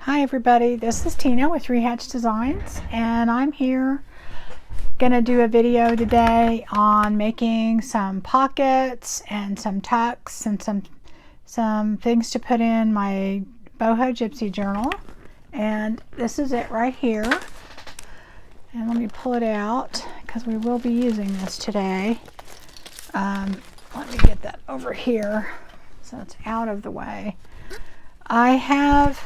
Hi everybody, this is Tina with Rehatch Designs, and I'm here gonna do a video today on making some pockets and some tucks and some things to put in my boho gypsy journal. And this is it right here. And let me pull it out because we will be using this today. Let me get that over here so it's out of the way. I have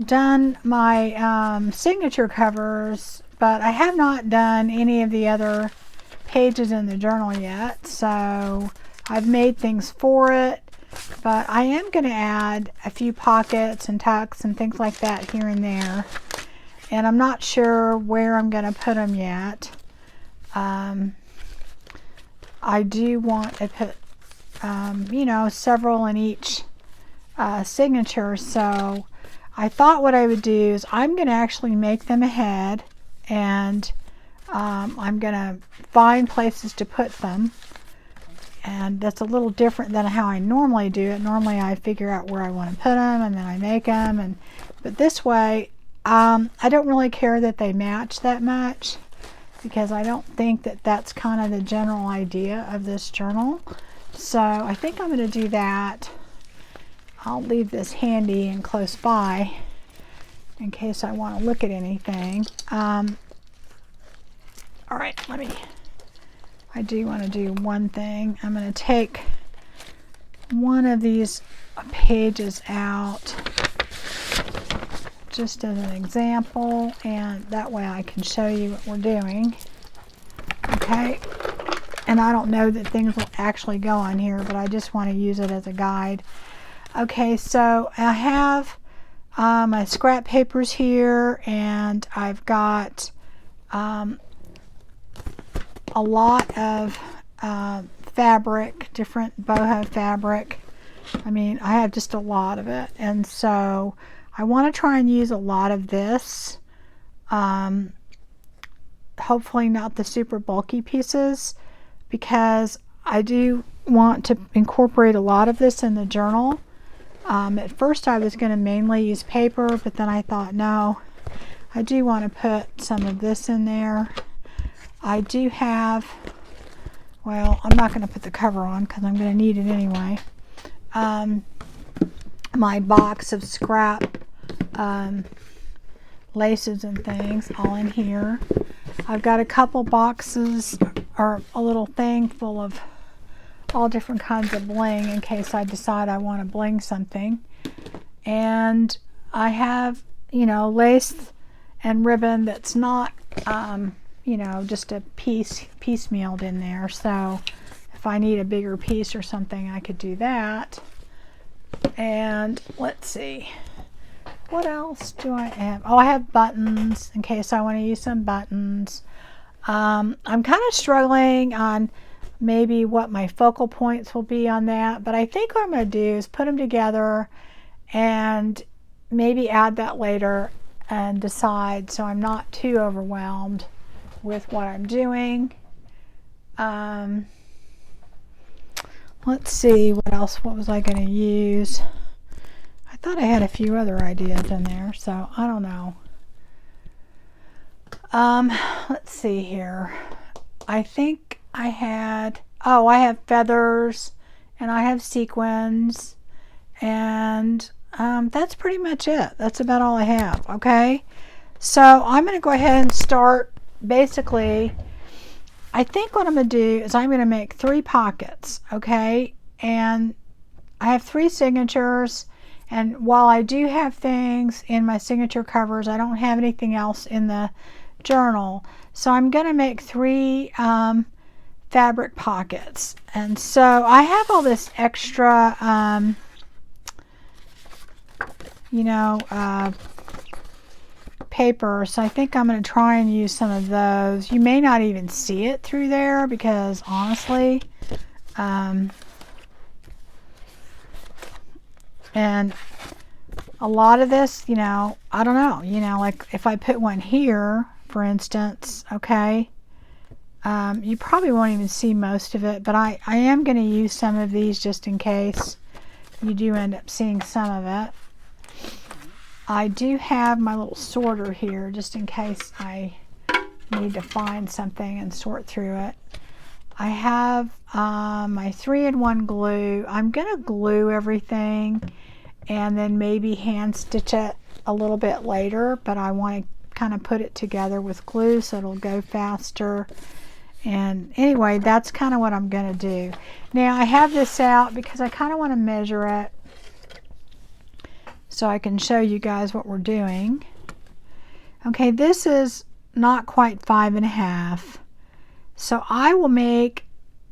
done my signature covers, but I have not done any of the other pages in the journal yet, so I've made things for it, but I am going to add a few pockets and tucks and things like that here and there, and I'm not sure where I'm going to put them yet. I do want to put you know, several in each signature, so I thought what I would do is I'm going to actually make them ahead, and I'm going to find places to put them, and that's a little different than how I normally do it. Normally I figure out where I want to put them and then I make them, but this way I don't really care that they match that much, because I don't think that that's kind of the general idea of this journal. So I think I'm going to do that. I'll leave this handy and close by in case I want to look at anything. All right, I do want to do one thing. I'm going to take one of these pages out just as an example, and that way I can show you what we're doing. Okay, and I don't know that things will actually go on here, but I just want to use it as a guide. Okay, so I have my scrap papers here, and I've got a lot of fabric, different boho fabric. I mean, I have just a lot of it, and so I want to try and use a lot of this. Hopefully not the super bulky pieces, because I do want to incorporate a lot of this in the journal. At first I was going to mainly use paper, but then I thought, no, I do want to put some of this in there. I do have, well, I'm not going to put the cover on because I'm going to need it anyway. My box of scrap laces and things all in here. I've got a couple boxes, or a little thing full of all different kinds of bling in case I decide I want to bling something. And I have, you know, lace and ribbon that's not you know, just a piecemealed in there, so if I need a bigger piece or something I could do that. And let's see, what else do I have? Oh, I have buttons in case I want to use some buttons. I'm kind of struggling on maybe what my focal points will be on that, but I think what I'm going to do is put them together and maybe add that later and decide, so I'm not too overwhelmed with what I'm doing. Let's see, what else, what was I going to use? I thought I had a few other ideas in there, so I don't know. Let's see here. I think I had, oh, I have feathers and I have sequins, and that's pretty much it. That's about all I have. Okay, so I'm going to go ahead and start. Basically, I think what I'm going to do is I'm going to make 3 pockets. Okay, and I have 3 signatures, and while I do have things in my signature covers, I don't have anything else in the journal, so I'm going to make 3 fabric pockets. And so I have all this extra you know, paper, so I think I'm going to try and use some of those. You may not even see it through there, because honestly, and a lot of this, you know, I don't know, you know, like if I put one here, for instance, okay, you probably won't even see most of it, but I am going to use some of these just in case you do end up seeing some of it. I do have my little sorter here just in case I need to find something and sort through it. I have my 3-in-1 glue. I'm going to glue everything and then maybe hand stitch it a little bit later, but I want to kind of put it together with glue so it'll go faster. And anyway, that's kind of what I'm going to do. Now I have this out because I kind of want to measure it so I can show you guys what we're doing. Okay, this is not quite 5.5. So I will make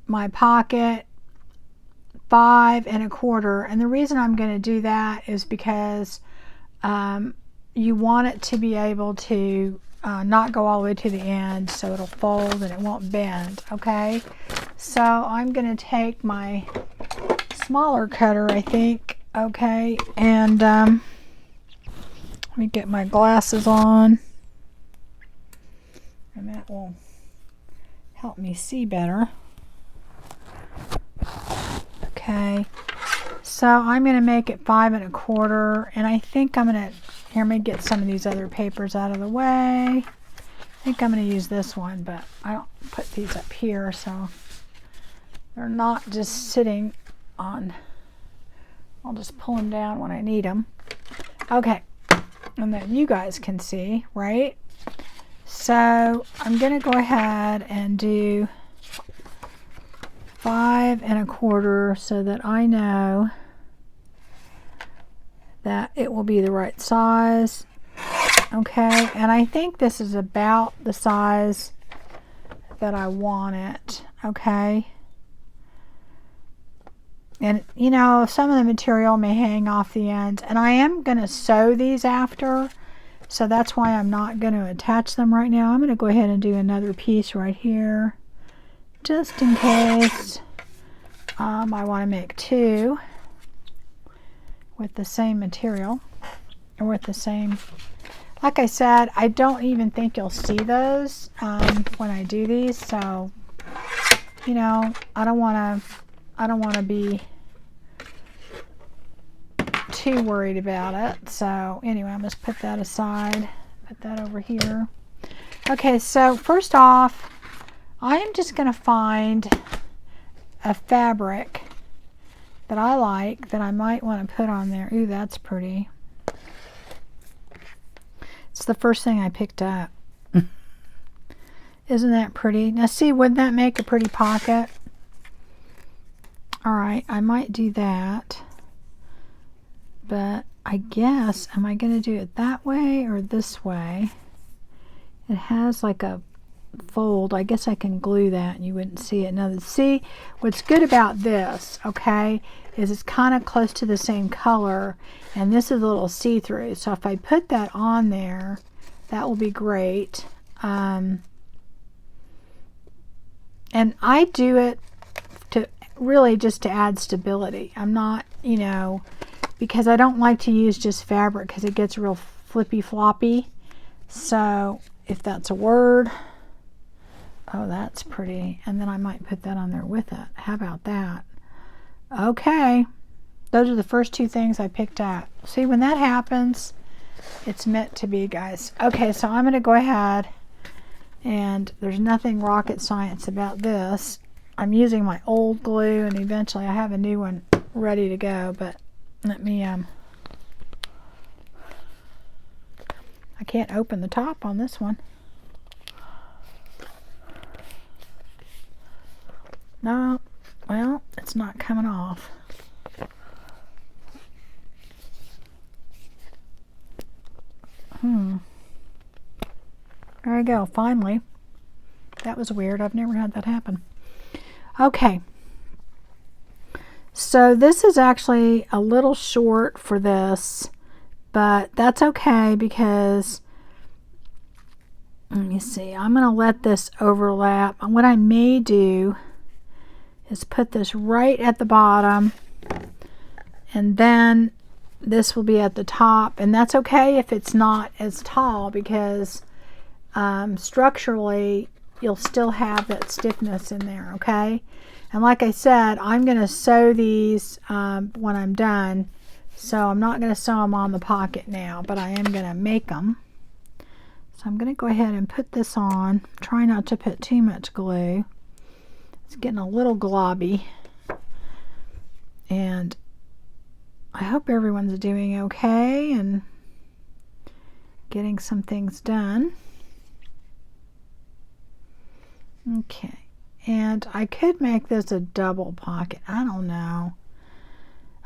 my pocket 5 1/4, and the reason I'm going to do that is because you want it to be able to not go all the way to the end, so it'll fold and it won't bend. Okay, so I'm going to take my smaller cutter, I think. Okay, and let me get my glasses on, and that will help me see better. Okay, so I'm going to make it 5 1/4, and I think I'm going to, here, let me get some of these other papers out of the way. I think I'm going to use this one, but I don't put these up here so they're not just sitting on, I'll just pull them down when I need them. Okay, and then you guys can see, right? So I'm going to go ahead and do 5 1/4 so that I know that it will be the right size. Okay, and I think this is about the size that I want it. Okay, and you know, some of the material may hang off the ends, and I am going to sew these after, so that's why I'm not going to attach them right now. I'm going to go ahead and do another piece right here just in case I want to make 2 with the same material, or with the same, like I said, I don't even think you'll see those when I do these, so you know, I don't want to be too worried about it. So anyway, I'm just put that aside, put that over here. Okay, so first off, I am just going to find a fabric that I like that I might want to put on there. Ooh, that's pretty. It's the first thing I picked up. Isn't that pretty? Now see, wouldn't that make a pretty pocket? Alright, I might do that. But I guess, am I going to do it that way or this way? It has like a fold. I guess I can glue that and you wouldn't see it. Now, see, what's good about this, okay, is it's kind of close to the same color, and this is a little see-through. So if I put that on there, that will be great. And I do it to really just to add stability. I'm not, you know, because I don't like to use just fabric because it gets real flippy floppy. So if that's a word. Oh, that's pretty. And then I might put that on there with it. How about that? Okay. Those are the first 2 things I picked out. See, when that happens, it's meant to be, guys. Okay, so I'm going to go ahead, and there's nothing rocket science about this. I'm using my old glue, and eventually I have a new one ready to go, but let me, I can't open the top on this one. No, well, it's not coming off. There we go, finally. That was weird. I've never had that happen. Okay. So this is actually a little short for this, but that's okay because, let me see, I'm going to let this overlap. What I may do is put this right at the bottom, and then this will be at the top, and that's okay if it's not as tall because structurally you'll still have that stiffness in there. Okay, and like I said, I'm going to sew these when I'm done So I'm not going to sew them on the pocket now, but I am going to make them. So I'm going to go ahead and put this on. Try not to put too much glue. It's getting a little globby. And I hope everyone's doing okay and getting some things done. Okay. And I could make this a double pocket. I don't know.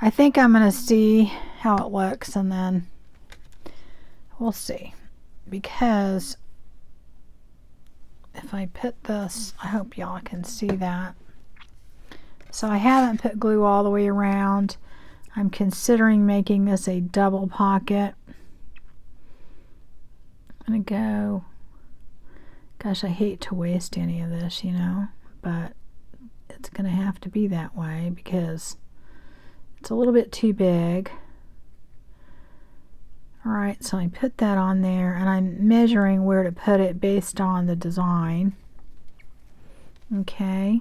I think I'm going to see how it looks and then we'll see. Because if I put this, I hope y'all can see that. So I haven't put glue all the way around. I'm considering making this a double pocket. I'm going to go, gosh, I hate to waste any of this, you know, but it's going to have to be that way because it's a little bit too big. Alright, so I put that on there and I'm measuring where to put it based on the design. Okay.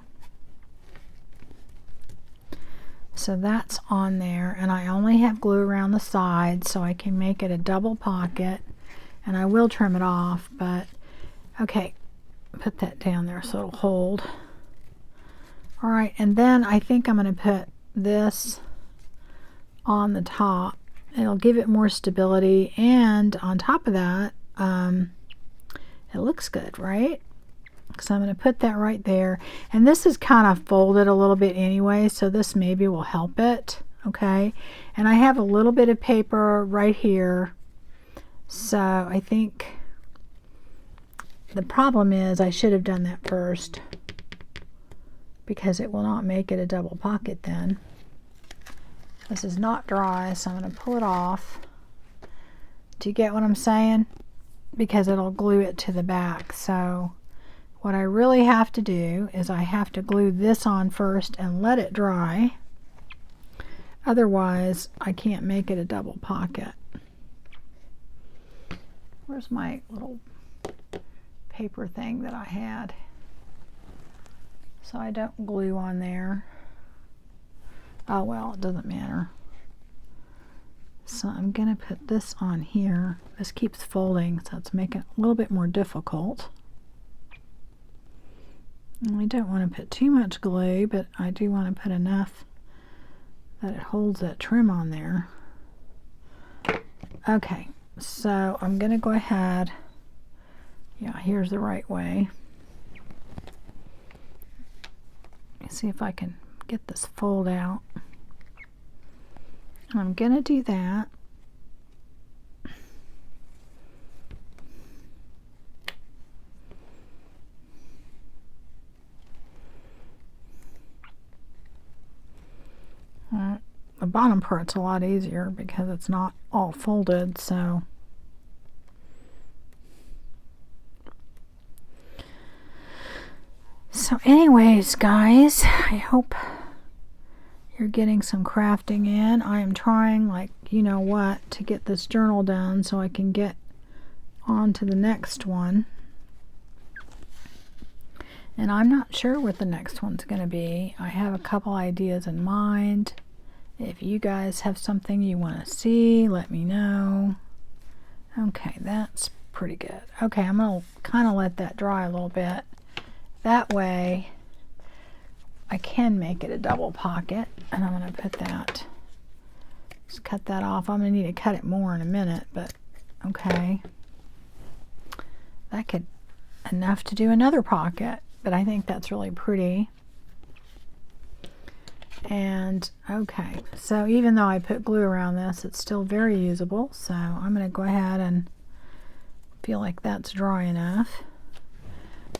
So that's on there and I only have glue around the sides so I can make it a double pocket, and I will trim it off, but okay, put that down there so it'll hold. Alright, and then I think I'm going to put this on the top. It'll give it more stability, and on top of that, it looks good, right? So I'm going to put that right there, and this is kind of folded a little bit anyway, so this maybe will help it. Okay, and I have a little bit of paper right here, so I think the problem is I should have done that first because it will not make it a double pocket then. This is not dry, so I'm going to pull it off. Do you get what I'm saying? Because it'll glue it to the back. So what I really have to do is I have to glue this on first and let it dry. Otherwise, I can't make it a double pocket. Where's my little paper thing that I had? So I don't glue on there. Oh well, it doesn't matter. So I'm going to put this on here. This keeps folding, so it's making it a little bit more difficult. And I don't want to put too much glue, but I do want to put enough that it holds that trim on there. Okay, so I'm going to go ahead. Yeah, here's the right way. Let's see if I can get this fold out. I'm going to do that. The bottom part's a lot easier because it's not all folded, so anyways, guys, I hope you're getting some crafting in. I am trying, like, you know what, to get this journal done so I can get on to the next one. And I'm not sure what the next one's going to be. I have a couple ideas in mind. If you guys have something you want to see, let me know. Okay, that's pretty good. Okay, I'm going to kind of let that dry a little bit. That way I can make it a double pocket, and I'm going to put that, just cut that off. I'm going to need to cut it more in a minute, but okay. That could enough to do another pocket, but I think that's really pretty. And okay, so even though I put glue around this, it's still very usable, so I'm going to go ahead and feel like that's dry enough.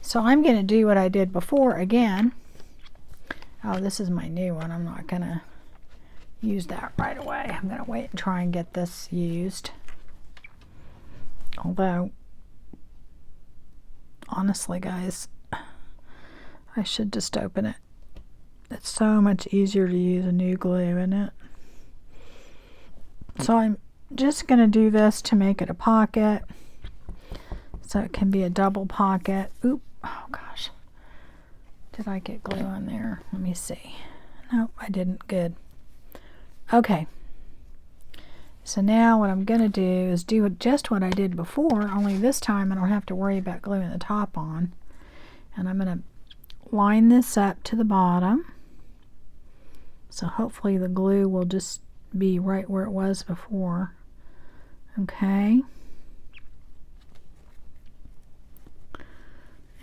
So I'm going to do what I did before again. Oh, this is my new one. I'm not going to use that right away. I'm going to wait and try and get this used. Although, honestly, guys, I should just open it. It's so much easier to use a new glue, isn't it? So I'm just going to do this to make it a pocket, so it can be a double pocket. Oop, oh gosh. Did I get glue on there? Let me see. Nope, I didn't. Good. Okay. So now what I'm going to do is do just what I did before, only this time I don't have to worry about gluing the top on. And I'm going to line this up to the bottom. So hopefully the glue will just be right where it was before. Okay.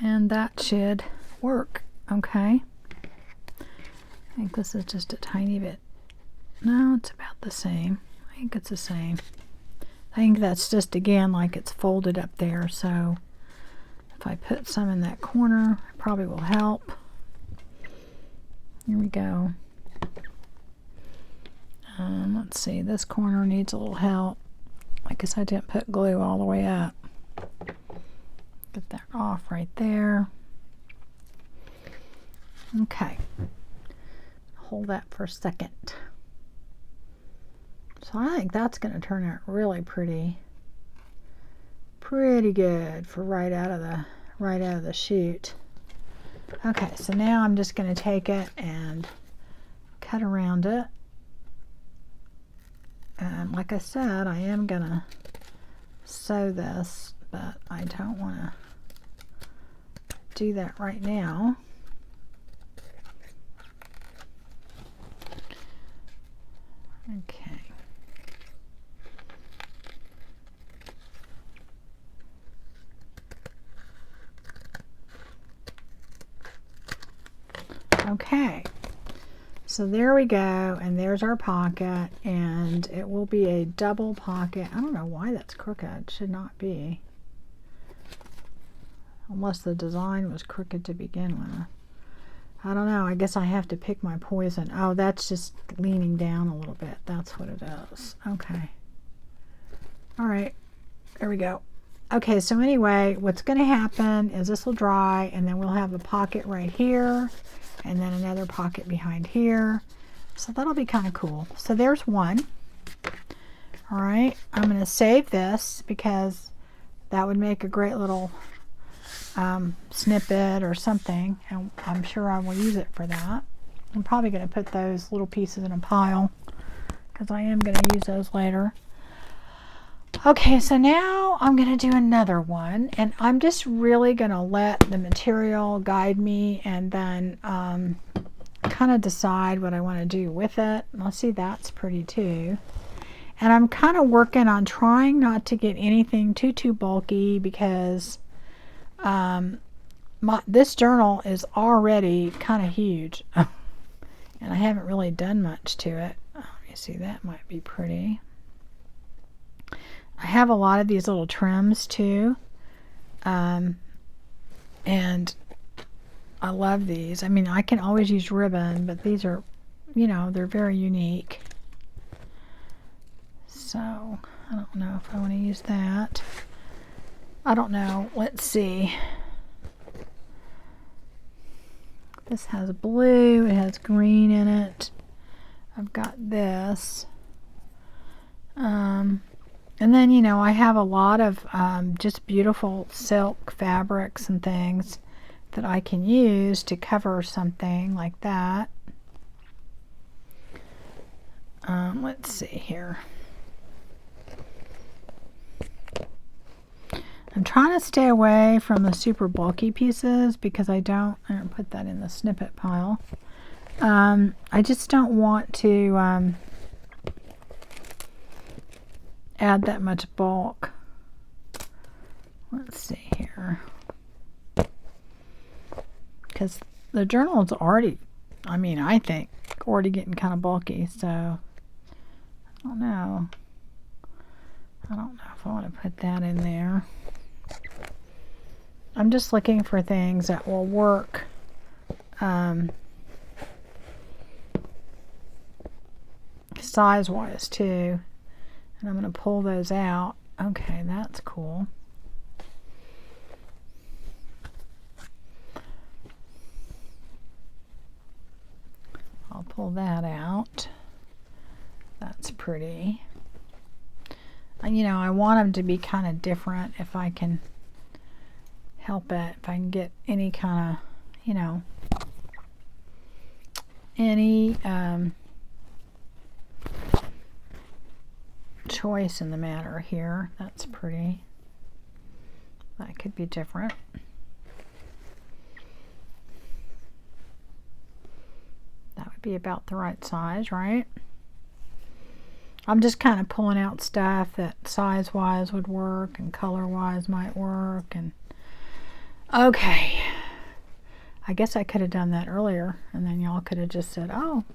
And that should work. Okay. I think this is just a tiny bit. No, it's about the same. I think it's the same. I think that's just, again, like it's folded up there. So if I put some in that corner, it probably will help. Here we go. Let's see, this corner needs a little help. I guess I didn't put glue all the way up. Get that off right there. Okay. Hold that for a second. So I think that's going to turn out really pretty good for right out of the chute. Okay, so now I'm just going to take it and cut around it. And like I said, I am going to sew this, but I don't want to do that right now. Okay. Okay, so there we go, and there's our pocket, and it will be a double pocket. I don't know why that's crooked. It should not be, unless the design was crooked to begin with. I don't know. I guess I have to pick my poison. Oh, that's just leaning down a little bit. That's what it is. Okay. All right. There we go. Okay, so anyway, what's going to happen is this will dry, and then we'll have a pocket right here, and then another pocket behind here. So that'll be kind of cool. So there's one. All right. I'm going to save this because that would make a great little snippet or something, and I'm sure I will use it for that. I'm probably going to put those little pieces in a pile because I am going to use those later. Okay, so now I'm going to do another one, and I'm just really going to let the material guide me and then kind of decide what I want to do with it. Let's see, that's pretty too. And I'm kind of working on trying not to get anything too bulky because this journal is already kind of huge and I haven't really done much to it. Let me see, that might be pretty. I have a lot of these little trims too, and I love these. I mean, I can always use ribbon, but these are, you know, they're very unique. So I don't know if I want to use that. I don't know. Let's see. This has blue, it has green in it. I've got this. And then, you know, I have a lot of just beautiful silk fabrics and things that I can use to cover something like that. Let's see here. I'm trying to stay away from the super bulky pieces because I don't put that in the snippet pile. I just don't want to add that much bulk. Let's see here. Because the journal is already, I mean, I think, already getting kind of bulky, so I don't know. I don't know if I want to put that in there. I'm just looking for things that will work size-wise too. And I'm going to pull those out. Okay, that's cool. I'll pull that out. That's pretty. And, you know, I want them to be kind of different if I can help it. If I can get any kind of, you know, any choice in the matter here. That's pretty. That could be different. That would be about the right size, right? I'm just kind of pulling out stuff that size-wise would work and color-wise might work. And okay, I guess I could have done that earlier, and then y'all could have just said, oh.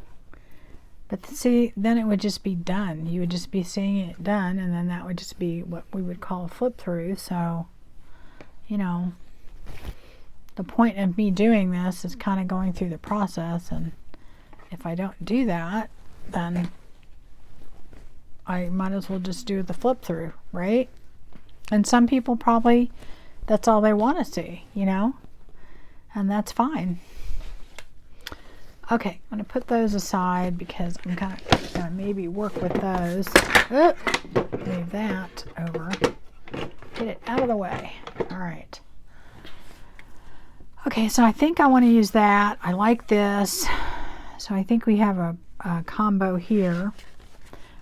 But see, then it would just be done. You would just be seeing it done, and then that would just be what we would call a flip through. So, you know, the point of me doing this is kind of going through the process, and if I don't do that, then I might as well just do the flip through, right? And some people probably, that's all they want to see, you know, and that's fine. Okay, I'm going to put those aside because I'm kind of going to maybe work with those. Move that over. Get it out of the way. All right. Okay, so I think I want to use that. I like this. So I think we have a combo here.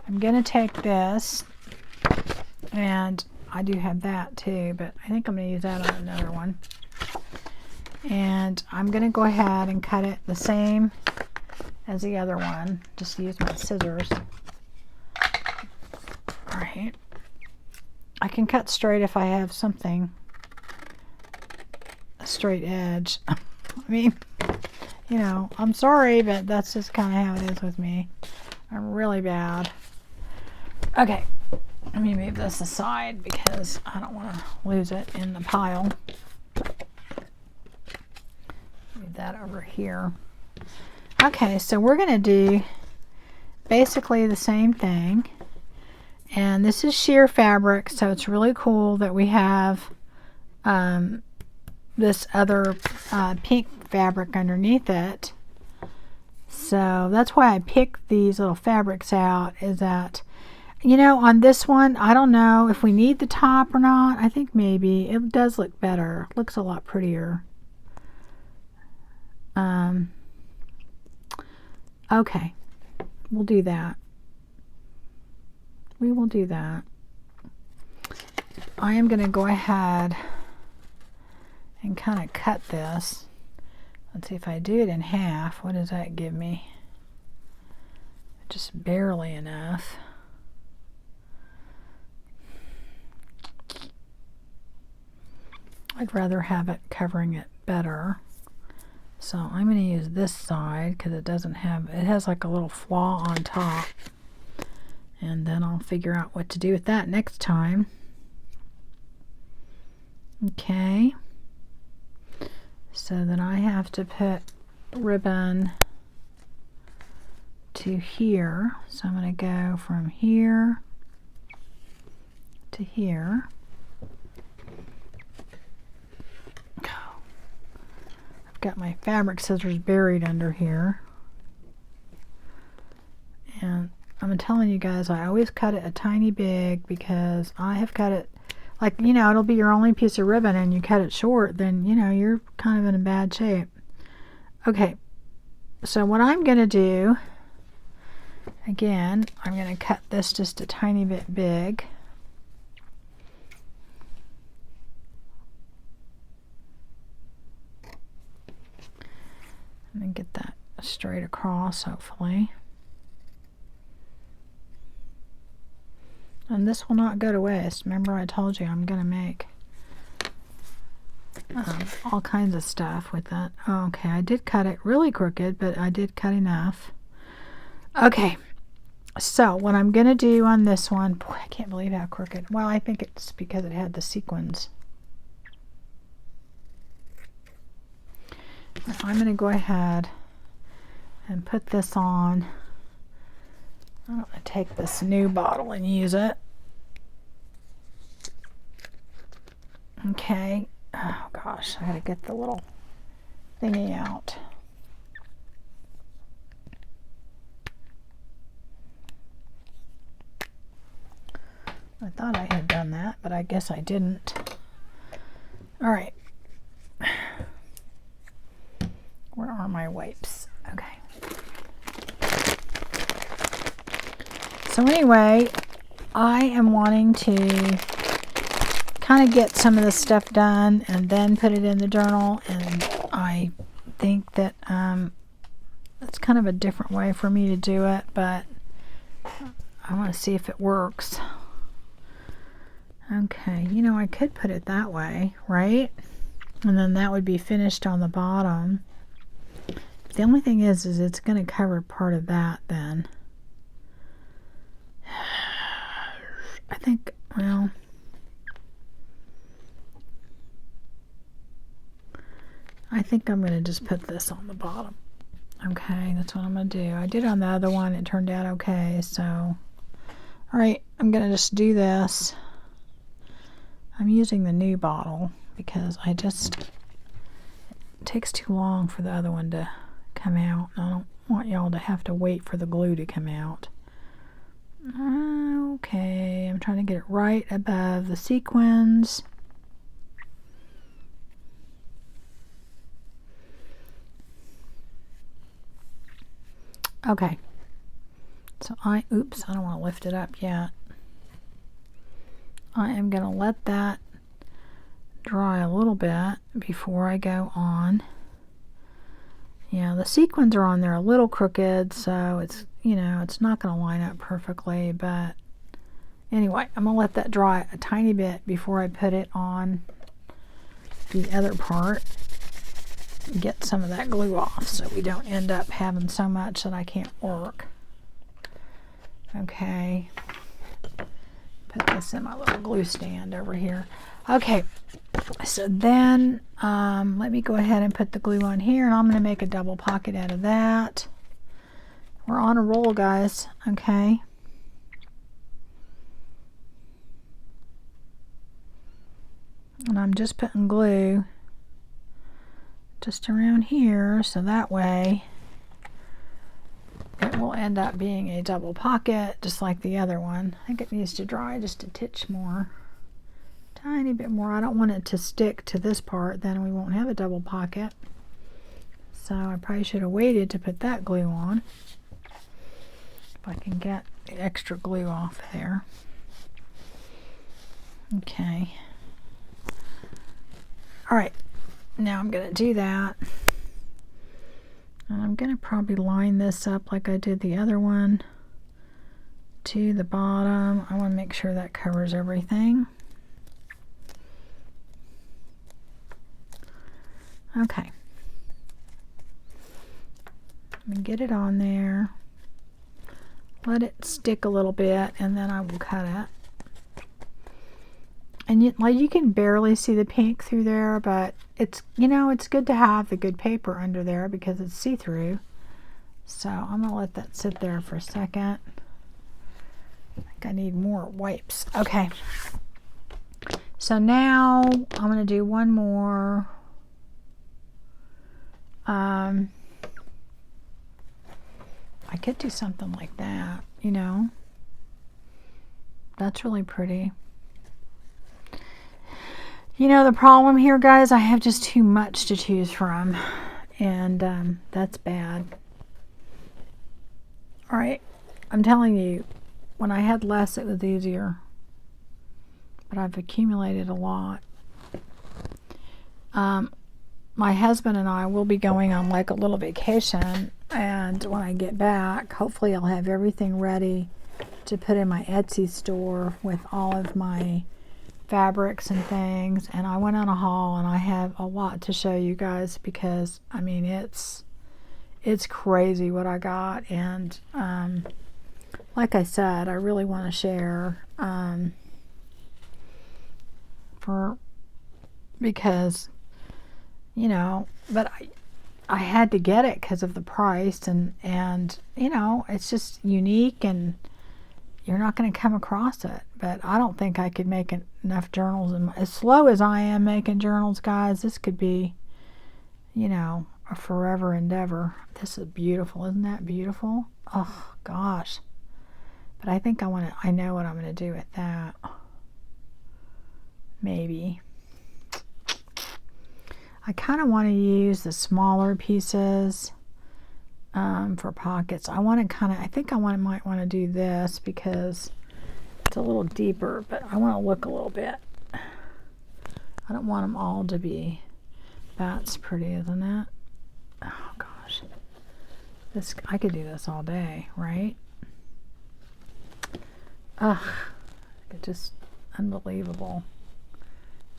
I'm going to take this, and I do have that too, but I think I'm going to use that on another one. And I'm going to go ahead and cut it the same as the other one. Just use my scissors. All right. I can cut straight if I have something, a straight edge. I mean, you know, I'm sorry, but that's just kind of how it is with me. I'm really bad. Okay, let me move this aside because I don't want to lose it in the pile. Move that over here. Okay, so we're going to do basically the same thing. And this is sheer fabric, so it's really cool that we have this other pink fabric underneath it. So that's why I picked these little fabrics out, is that, you know, on this one, I don't know if we need the top or not. I think maybe. It does look better. It looks a lot prettier. Okay, we'll do that. We will do that. I am going to go ahead and kind of cut this. Let's see if I do it in half. What does that give me? Just barely enough. I'd rather have it covering it better. So I'm going to use this side because it doesn't have, it has like a little flaw on top. And then I'll figure out what to do with that next time. Okay. So then I have to put ribbon to here. So I'm going to go from here to here. I've got my fabric scissors buried under here. And I'm telling you guys, I always cut it a tiny big because I have cut it, like, you know, it'll be your only piece of ribbon and you cut it short, then, you know, you're kind of in a bad shape. Okay, so what I'm going to do, again, I'm going to cut this just a tiny bit big. Let me get that straight across, hopefully. And this will not go to waste. Remember, I told you I'm going to make all kinds of stuff with that. Okay, I did cut it really crooked, but I did cut enough. Okay, so what I'm going to do on this one, boy, I can't believe how crooked. Well, I think it's because it had the sequins. I'm going to go ahead and put this on. I'm going to take this new bottle and use it. Okay. Oh gosh, I got to get the little thingy out. I thought I had done that, but I guess I didn't. All right. Where are my wipes? Okay. So anyway, I am wanting to kind of get some of this stuff done and then put it in the journal, and I think that it's kind of a different way for me to do it, but I want to see if it works. Okay, you know, I could put it that way, right? And then that would be finished on the bottom. The only thing is it's going to cover part of that then. I think, well, I think I'm going to just put this on the bottom. Okay, that's what I'm going to do. I did on the other one. It turned out okay, so. All right, I'm going to just do this. I'm using the new bottle because it takes too long for the other one to come out. I don't want y'all to have to wait for the glue to come out. Okay, I'm trying to get it right above the sequins. Okay, so oops, I don't want to lift it up yet. I am going to let that dry a little bit before I go on. Yeah, the sequins are on there a little crooked, so it's, you know, it's not going to line up perfectly, but anyway, I'm going to let that dry a tiny bit before I put it on the other part. Get some of that glue off so we don't end up having so much that I can't work. Okay. Put this in my little glue stand over here. Okay, so then let me go ahead and put the glue on here, and I'm going to make a double pocket out of that. We're on a roll, guys. Okay. And I'm just putting glue just around here, so that way it will end up being a double pocket just like the other one. I think it needs to dry just a titch more, tiny bit more. I don't want it to stick to this part, then we won't have a double pocket. So I probably should have waited to put that glue on. If I can get the extra glue off there. Okay. All right, now I'm going to do that. And I'm going to probably line this up like I did the other one to the bottom. I want to make sure that covers everything. Okay. Let me get it on there. Let it stick a little bit, and then I will cut it. And like you can barely see the pink through there, but it's, you know, it's good to have the good paper under there because it's see-through. So I'm going to let that sit there for a second. I think I need more wipes. Okay. So now I'm going to do one more. I could do something like that, you know. That's really pretty. You know, the problem here, guys, I have just too much to choose from, and that's bad. All right, I'm telling you, when I had less, it was easier, but I've accumulated a lot. My husband and I will be going on like a little vacation, and when I get back, hopefully I'll have everything ready to put in my Etsy store with all of my fabrics and things. And I went on a haul, and I have a lot to show you guys because I mean it's crazy what I got. And like I said, I really want to share because you know, but I had to get it because of the price, and you know, it's just unique and you're not going to come across it. But I don't think I could make enough journals. And as slow as I am making journals, guys, this could be, you know, a forever endeavor. This is beautiful. Isn't that beautiful? Oh, gosh. But I think I know what I'm going to do with that. Maybe. I kind of want to use the smaller pieces for pockets. I think I might want to do this because It's a little deeper, but I want to look a little bit. I don't want them all to be. That's pretty, isn't it? Oh gosh, this, I could do this all day, right? Ugh, it's just unbelievable.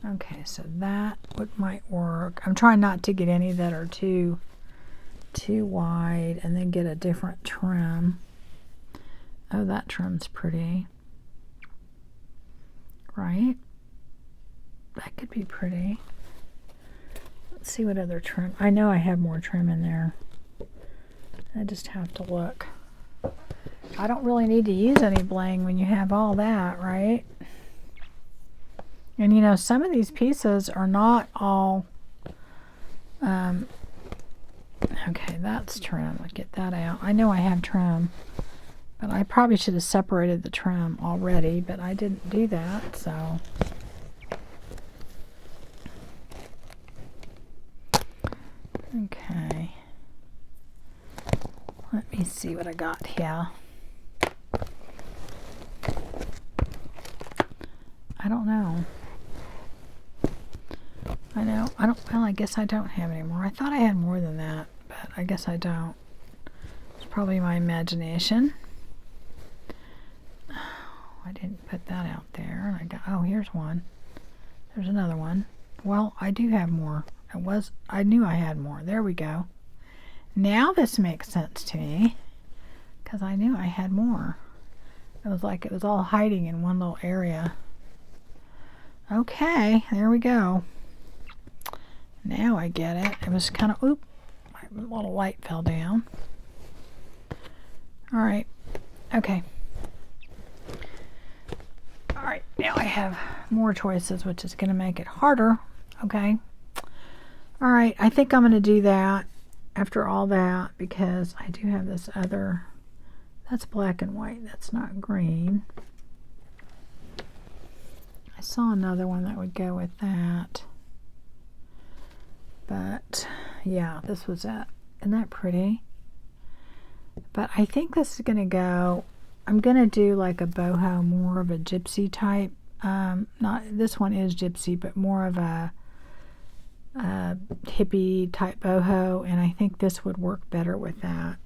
Okay, so that might work. I'm trying not to get any that are too wide, and then get a different trim. Oh, that trim's pretty, right? That could be pretty. Let's see what other trim. I know I have more trim in there. I just have to look. I don't really need to use any bling when you have all that, right? And you know, some of these pieces are not all, okay, that's trim. I'll get that out. I know I have trim, but I probably should have separated the trim already, but I didn't do that, so. Okay. Let me see what I got here. I don't know. Well, I guess I don't have any more. I thought I had more than that, but I guess I don't. It's probably my imagination. Oh, I didn't put that out there. Oh, here's one. There's another one. Well, I do have more. I knew I had more. There we go. Now this makes sense to me, because I knew I had more. It was like it was all hiding in one little area. Okay, there we go. Now I get it. It was kind of, oop, my little light fell down. All right, okay. All right, now I have more choices, which is going to make it harder. Okay. All right, I think I'm going to do that after all that, because I do have this other, that's black and white, that's not green. I saw another one that would go with that. But yeah, this was it. Isn't that pretty? But I think this is going to go, I'm going to do like a boho, more of a gypsy type. Not, this one is gypsy, but more of a hippie type boho, and I think this would work better with that.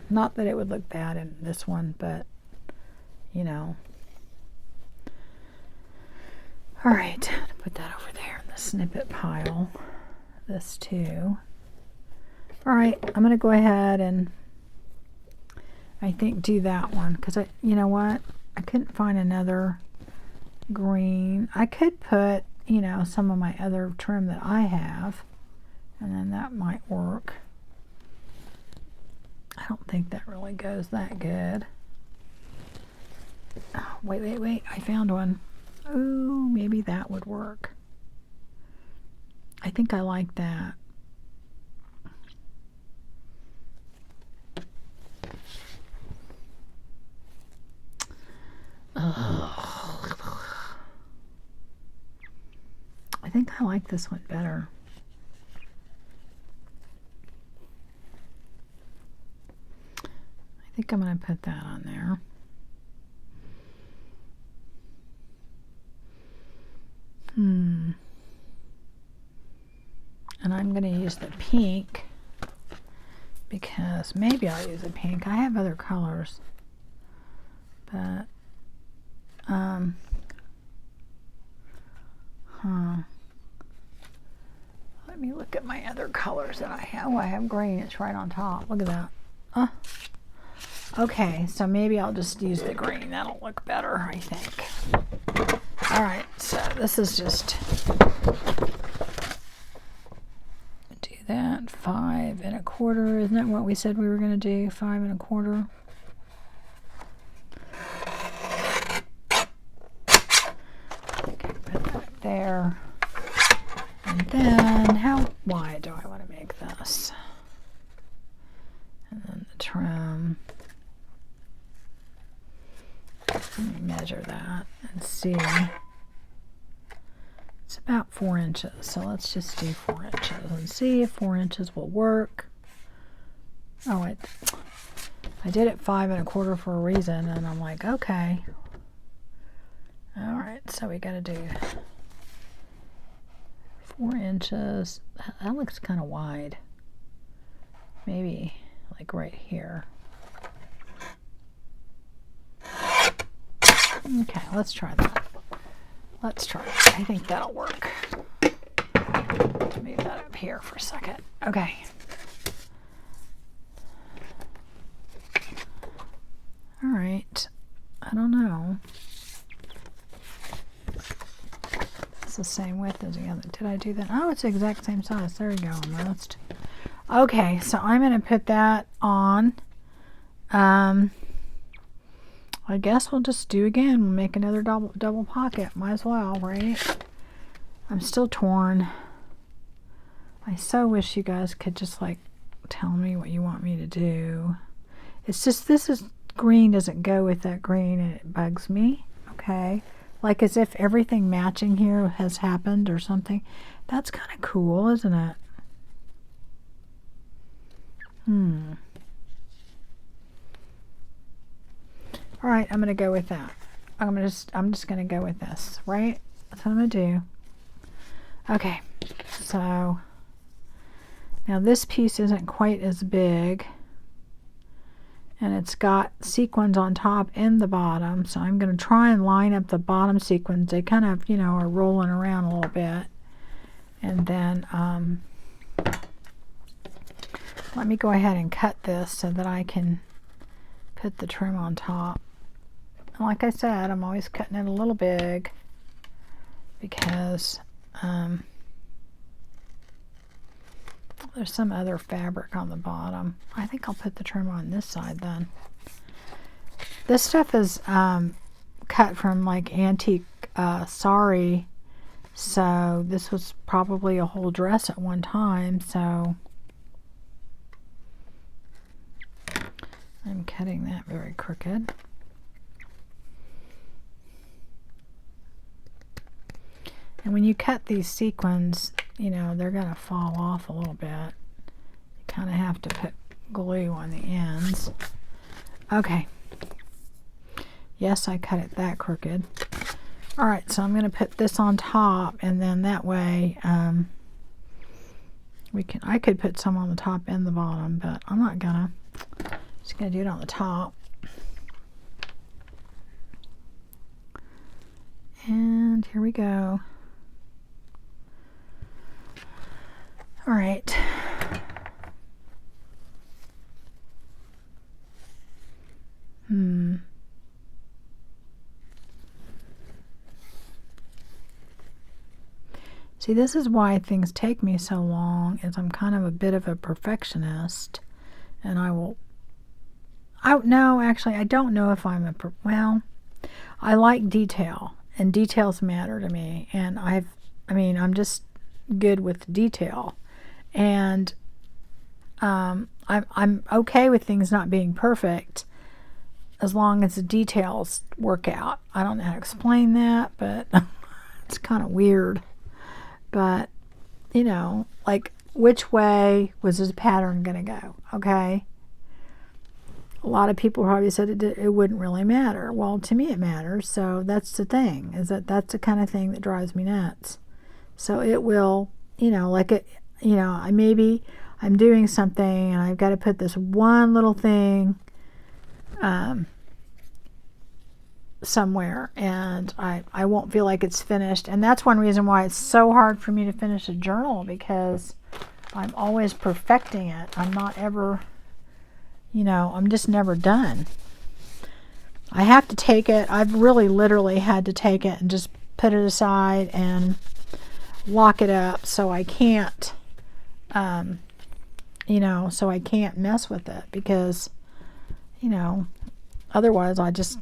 Not that it would look bad in this one, but you know. All right, put that over there in the snippet pile. This too. All right, I'm gonna go ahead and I think do that one, because you know what, I couldn't find another green. I could put, you know, some of my other trim that I have, and then that might work. I don't think that really goes that good. Oh, wait, I found one. Oh, maybe that would work. I think I like that. I think I like this one better. I think I'm going to put that on there. And I'm going to use the pink, because maybe I'll use a pink. I have other colors, but let me look at my other colors that I have. Oh, I have green. It's right on top. Look at that. Okay, so maybe I'll just use the green. That'll look better, I think. All right, so this is just do that 5 1/4. Isn't that what we said we were going to do? 5 1/4. Okay, put that up there. And then, how wide do I want to make this? And then the trim. Let me measure that and see. It's about 4 inches, so let's just do 4 inches and see if 4 inches will work. Oh, I I did it 5 1/4 for a reason, and I'm like, okay. All right, so we got to do 4 inches. That looks kind of wide. Maybe like right here. Okay, let's try that. Let's try it. I think that'll work. Move that up here for a second. Okay. All right. I don't know. It's the same width as the other. Did I do that? Oh, it's the exact same size. There we go, almost. Okay, so I'm going to put that on. I guess we'll just do again. We'll make another double pocket. Might as well, right? I'm still torn. I so wish you guys could just like tell me what you want me to do. It's just green doesn't go with that green and it bugs me. Okay. Like as if everything matching here has happened or something. That's kind of cool, isn't it? All right, I'm going to go with that. I'm just going to go with this, right? That's what I'm going to do. Okay. So now this piece isn't quite as big. And it's got sequins on top and the bottom. So I'm going to try and line up the bottom sequins. They kind of, you know, are rolling around a little bit. And then let me go ahead and cut this so that I can put the trim on top. And like I said, I'm always cutting it a little big because there's some other fabric on the bottom. I think I'll put the trim on this side then. This stuff is cut from like antique sari, so this was probably a whole dress at one time, so I'm cutting that very crooked. And when you cut these sequins, you know, they're going to fall off a little bit. You kind of have to put glue on the ends. Okay. Yes, I cut it that crooked. All right, so I'm going to put this on top, and then that way I could put some on the top and the bottom, but I'm not gonna. Just going to do it on the top. And here we go. All right. See, this is why things take me so long, is I'm kind of a bit of a perfectionist, and no, actually, I don't know if I'm well, I like detail, and details matter to me, and I'm just good with detail, and I'm okay with things not being perfect as long as the details work out. I don't know how to explain that, but it's kind of weird. But, you know, like, which way was this pattern going to go? Okay. A lot of people probably said it wouldn't really matter. Well, to me it matters. So that's the thing, is that's the kind of thing that drives me nuts. So it will, you know, like it, you know, maybe I'm doing something and I've got to put this one little thing somewhere, and I won't feel like it's finished. And that's one reason why it's so hard for me to finish a journal, because I'm always perfecting it. I'm not ever, you know, I'm just never done. I have to take it. I've really literally had to take it and just put it aside and lock it up so I can't, you know, so I can't mess with it, because, you know, otherwise I'll just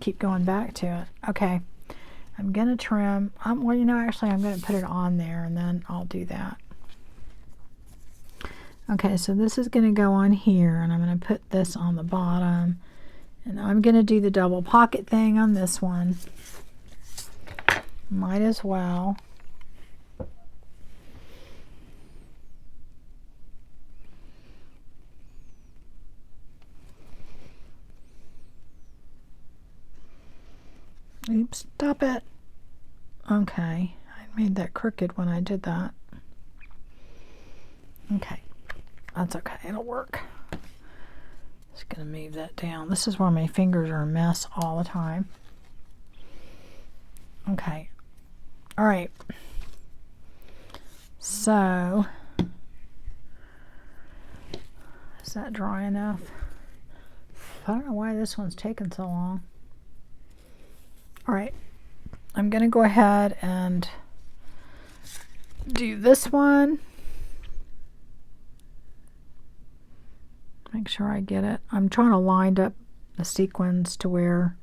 keep going back to it. Okay, I'm going to trim. Well, you know, actually I'm going to put it on there, and then I'll do that. Okay, so this is going to go on here, and I'm going to put this on the bottom, and I'm going to do the double pocket thing on this one. Might as well. Oops, stop it. Okay, I made that crooked when I did that. Okay, that's okay, it'll work. Just gonna move that down. This is where my fingers are a mess all the time. Okay, all right. So, is that dry enough? I don't know why this one's taking so long. All right, I'm gonna go ahead and do this one. Make sure I get it. I'm trying to line up the sequins to where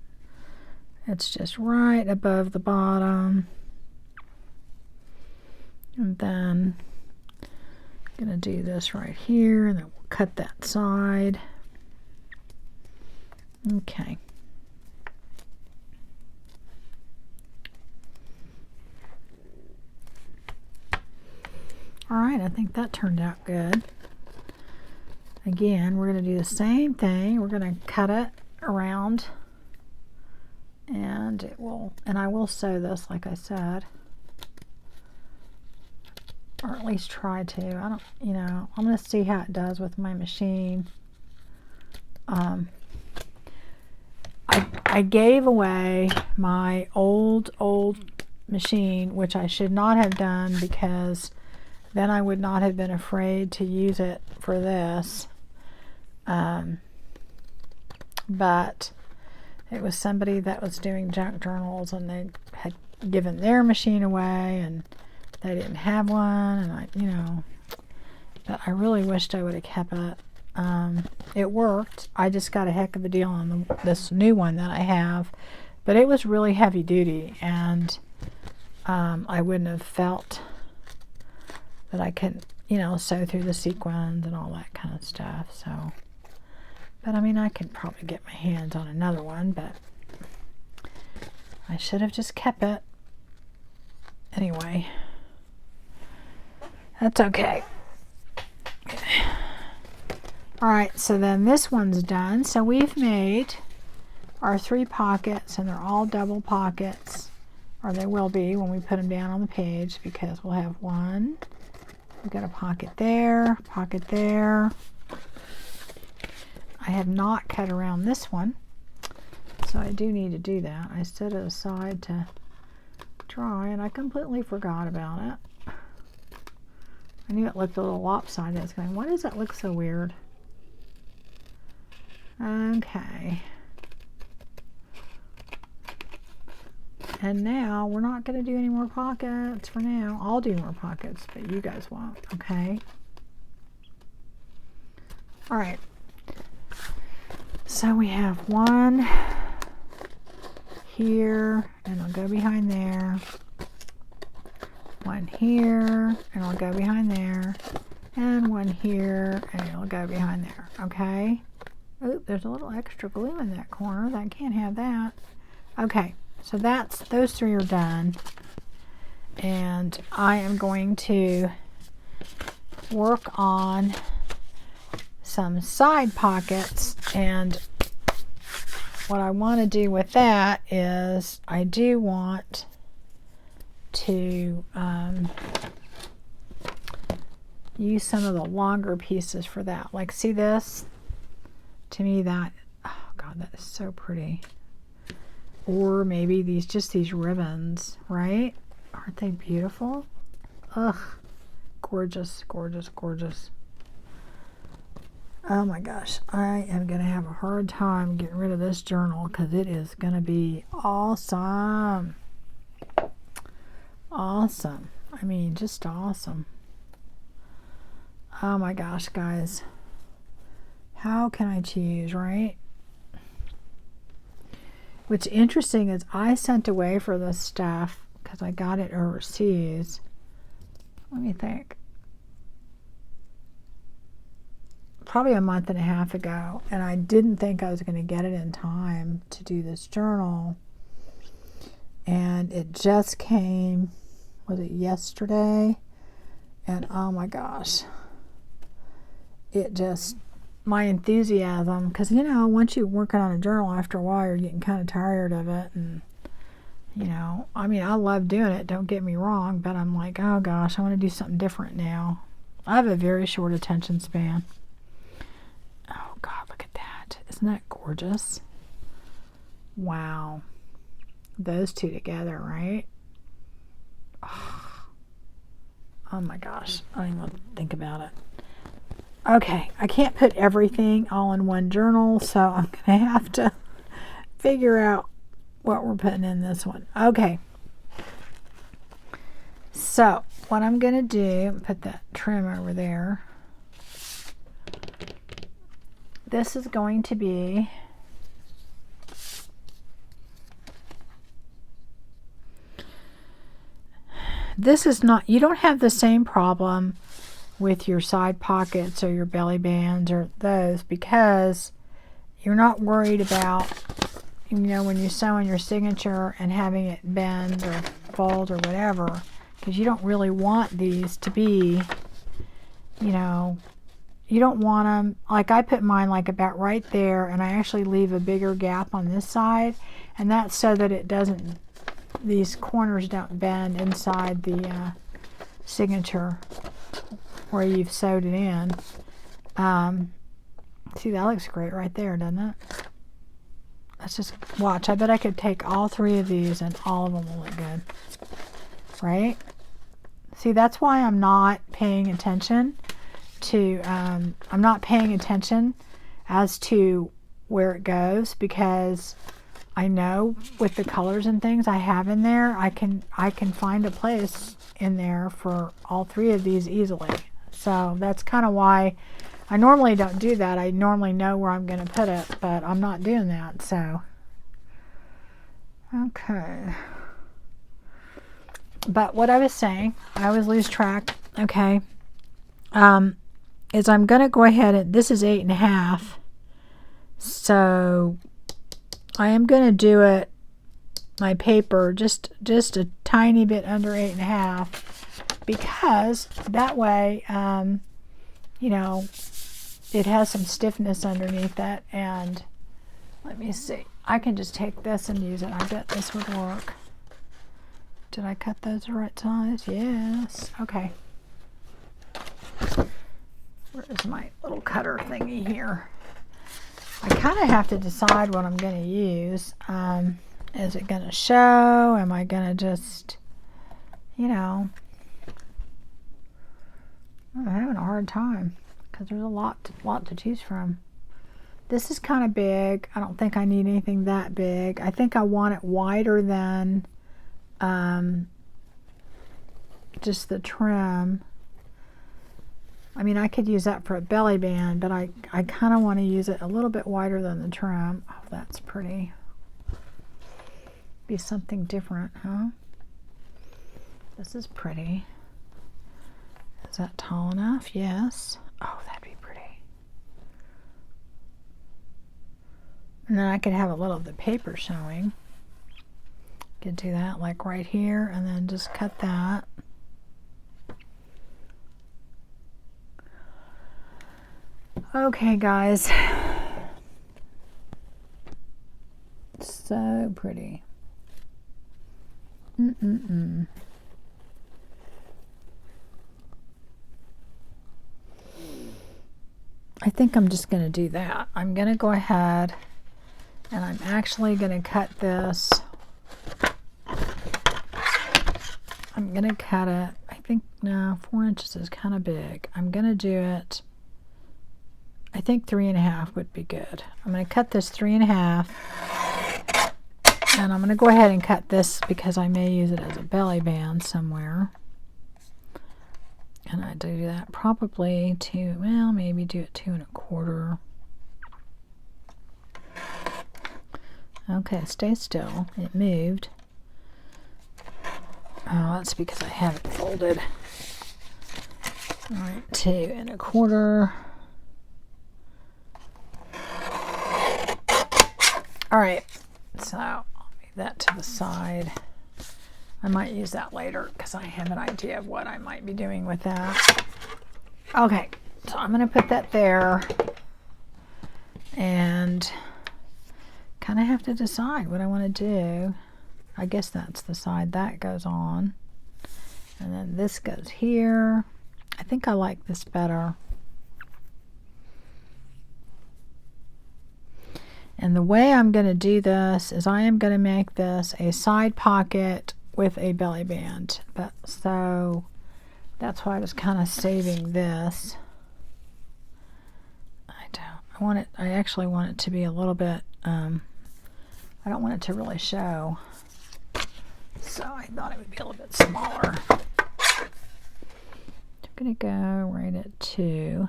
it's just right above the bottom. And then I'm gonna do this right here, and then we'll cut that side. Okay. All right, I think that turned out good. Again, we're going to do the same thing. We're going to cut it around, and I will sew this, like I said, or at least try to. I don't, I'm going to see how it does with my machine. I gave away my old machine, which I should not have done, because then I would not have been afraid to use it for this. But it was somebody that was doing junk journals, and they had given their machine away, and they didn't have one, and but I really wished I would have kept it. It worked. I just got a heck of a deal on this new one that I have, but it was really heavy duty, and I wouldn't have felt that I could, sew through the sequins and all that kind of stuff. So, but I mean, I could probably get my hands on another one, but I should have just kept it. Anyway, that's okay. All right, so then this one's done. So we've made our 3 pockets, and they're all double pockets, or they will be when we put them down on the page, because we'll have one. We've got a pocket there, pocket there. I have not cut around this one, so I do need to do that. I set it aside to dry, and I completely forgot about it. I knew it looked a little lopsided. I was going, why does that look so weird? Okay. And now we're not going to do any more pockets for now. I'll do more pockets, but you guys won't, okay? All right. So we have one here, and I'll go behind there. One here, and I'll go behind there. And one here, and it'll go behind there, okay? Oop, there's a little extra glue in that corner. I can't have that. Okay, so those 3 are done. And I am going to work on some side pockets, and what I want to do with that is I do want to use some of the longer pieces for that. Like, see this? To me, that, oh God, that is so pretty. Or maybe these ribbons, right? Aren't they beautiful? Ugh, gorgeous, gorgeous, gorgeous. Oh my gosh, I am going to have a hard time getting rid of this journal, because it is going to be awesome. Awesome. I mean, just awesome. Oh my gosh, guys. How can I choose, right? What's interesting is I sent away for this stuff because I got it overseas. Let me think. Probably a month and a half ago, and I didn't think I was going to get it in time to do this journal. And it just came, was it yesterday? And oh my gosh. It just, my enthusiasm, because once you're working on a journal, after a while you're getting kind of tired of it, and You know, I mean, I love doing it, don't get me wrong, but I'm like, oh gosh, I want to do something different now. I have a very short attention span. Oh God, look at that. Isn't that gorgeous? Wow. Those two together, right? Oh my gosh, I don't even want to think about it. Okay, I can't put everything all in one journal, so I'm going to have to figure out what we're putting in this one. Okay. So, what I'm going to do, put that trim over there. This is going to be this is not, you don't have the same problem with your side pockets or your belly bands or those, because you're not worried about, you know, when you sew in your signature and having it bend or fold or whatever, because you don't really want these to be, you know, you don't want them, like I put mine like about right there, and I actually leave a bigger gap on this side, and that's so that it doesn't, these corners don't bend inside the signature where you've sewed it in. See, that looks great right there, doesn't it? Let's just watch. I bet I could take all three of these and all of them will look good. Right? See, that's why I'm not paying attention to, I'm not paying attention as to where it goes, because I know with the colors and things I have in there, I can find a place in there for all three of these easily. So that's kind of why I normally don't do that. I normally know where I'm going to put it, but I'm not doing that. So, okay. But what I was saying, I always lose track. Okay. Is I'm going to go ahead and, this is 8.5. So I am going to do it, my paper, just a tiny bit under 8.5, because that way, you know, it has some stiffness underneath it. And let me see, I can just take this and use it. I bet this would work. Did I cut those the right size? Yes. Okay. Where is my little cutter thingy here? I kind of have to decide what I'm going to use. Is it going to show? Am I going to just, you know, I'm having a hard time because there's a lot to choose from. This is kind of big. I don't think I need anything that big. I think I want it wider than just the trim. I mean, I could use that for a belly band, but I kind of want to use it a little bit wider than the trim. Oh, that's pretty. Be something different, huh? This is pretty. Is that tall enough? Yes. Oh, that'd be pretty. And then I could have a little of the paper showing. Could do that like right here, and then just cut that. Okay, guys. So pretty. I think I'm just going to do that. I'm going to go ahead and I'm actually going to cut this. I'm going to cut it. I think, no, 4 inches is kind of big. I'm going to do it. I think 3.5 would be good. I'm going to cut this 3.5, and I'm going to go ahead and cut this because I may use it as a belly band somewhere. And I do that probably to, well, maybe do it 2.25. Okay, stay still. It moved. Oh, that's because I have it folded. All right, 2.25. All right, so I'll leave that to the side. I might use that later because I have an idea of what I might be doing with that. Okay, so I'm going to put that there and kind of have to decide what I want to do. I guess that's the side that goes on. And then this goes here. I think I like this better. And the way I'm going to do this is I am going to make this a side pocket with a belly band. But so that's why I was kind of saving this. I actually want it to be a little bit, I don't want it to really show. So I thought it would be a little bit smaller. I'm going to go right at 2.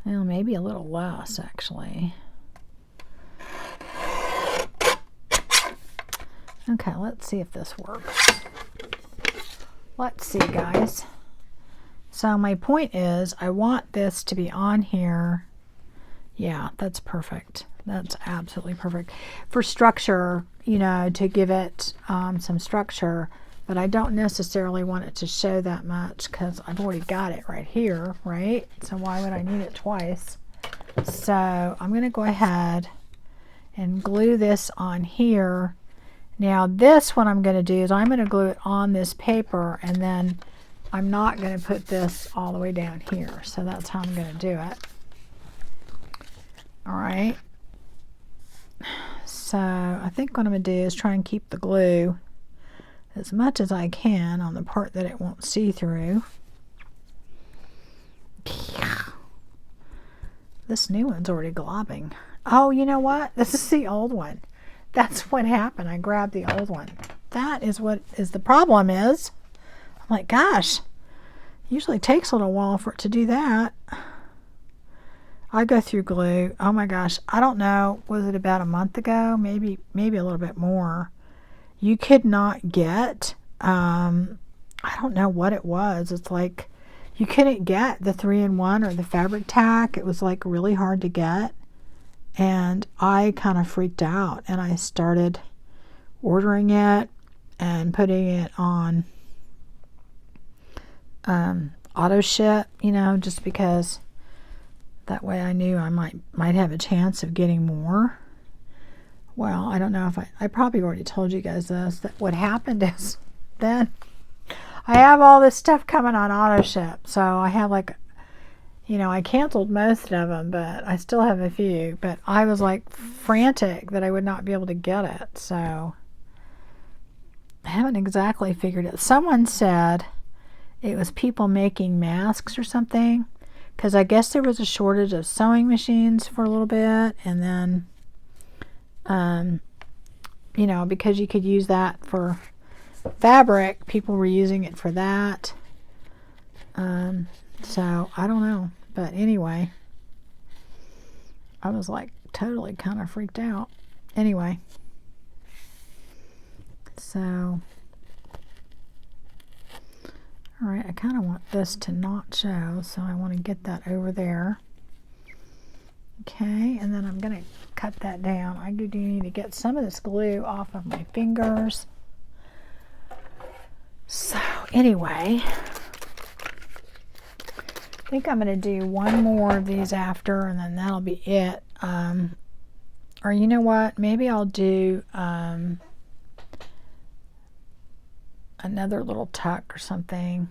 Well, maybe a little less actually. Okay, let's see if this works. Let's see, guys. So my point is, I want this to be on here. Yeah, that's perfect. That's absolutely perfect. For structure, you know, to give it some structure, but I don't necessarily want it to show that much because I've already got it right here, right? So why would I need it twice? So I'm going to go ahead and glue this on here. Now this, what I'm going to do is I'm going to glue it on this paper, and then I'm not going to put this all the way down here. So that's how I'm going to do it. All right. So I think what I'm going to do is try and keep the glue as much as I can on the part that it won't see through. This new one's already globbing. Oh, you know what? This is the old one. That's what happened. I grabbed the old one. That is what is the problem is. I'm like, gosh, usually takes a little while for it to do that. I go through glue. Oh my gosh. I don't know. Was it about a month ago? Maybe a little bit more. You could not get, I don't know what it was. It's like you couldn't get the 3-in-1 or the fabric tack. It was like really hard to get. And I kind of freaked out, and I started ordering it and putting it on auto ship, you know, just because that way I knew I might have a chance of getting more. Well, I don't know if I probably already told you guys this, that what happened is then I have all this stuff coming on auto ship. So I have like, you know, I canceled most of them, but I still have a few. But I was like frantic that I would not be able to get it. So I haven't exactly figured it. Someone said it was people making masks or something, because I guess there was a shortage of sewing machines for a little bit. And then, you know, because you could use that for fabric, people were using it for that. So I don't know. But anyway, I was like totally kind of freaked out. Anyway, so, all right, I kind of want this to not show, so I want to get that over there. Okay, and then I'm going to cut that down. I do need to get some of this glue off of my fingers. So anyway, I think I'm going to do one more of these after, and then that'll be it. Or you know what? Maybe I'll do another little tuck or something,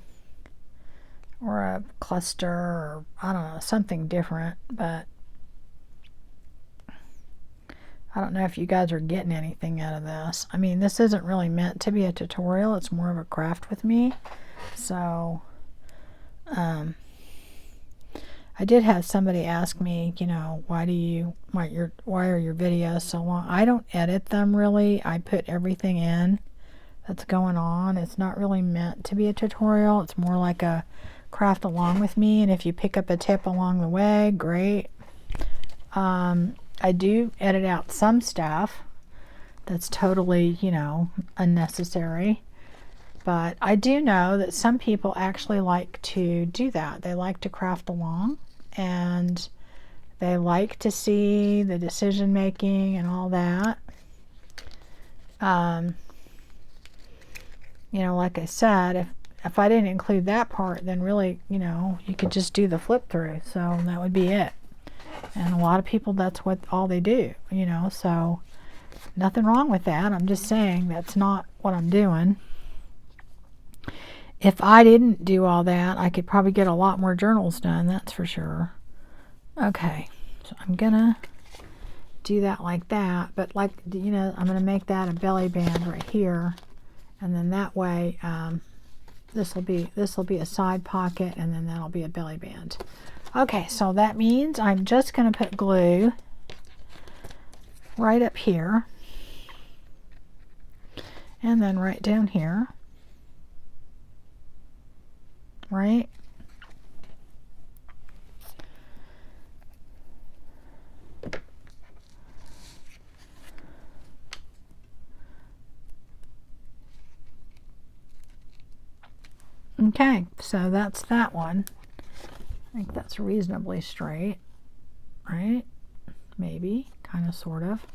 or a cluster, or I don't know, something different. But I don't know if you guys are getting anything out of this. I mean, this isn't really meant to be a tutorial. It's more of a craft with me. So, I did have somebody ask me, you know, why are your videos so long? I don't edit them really. I put everything in that's going on. It's not really meant to be a tutorial. It's more like a craft along with me, and if you pick up a tip along the way, great. I do edit out some stuff that's totally, you know, unnecessary. But I do know that some people actually like to do that. They like to craft along, and they like to see the decision making and all that. You know, like I said, if I didn't include that part, then really, you know, you could just do the flip through. So that would be it. And a lot of people, that's what all they do, you know. So Nothing wrong with that. I'm just saying that's not what I'm doing. If I didn't do all that, I could probably get a lot more journals done, that's for sure. Okay, so I'm gonna do that like that, but like, you know, I'm gonna make that a belly band right here, and then that way this will be a side pocket, and then that'll be a belly band. Okay, so that means I'm just gonna put glue right up here, and then right down here, right? Okay, so that's that one. I think that's reasonably straight, right? Maybe, kind of, sort of.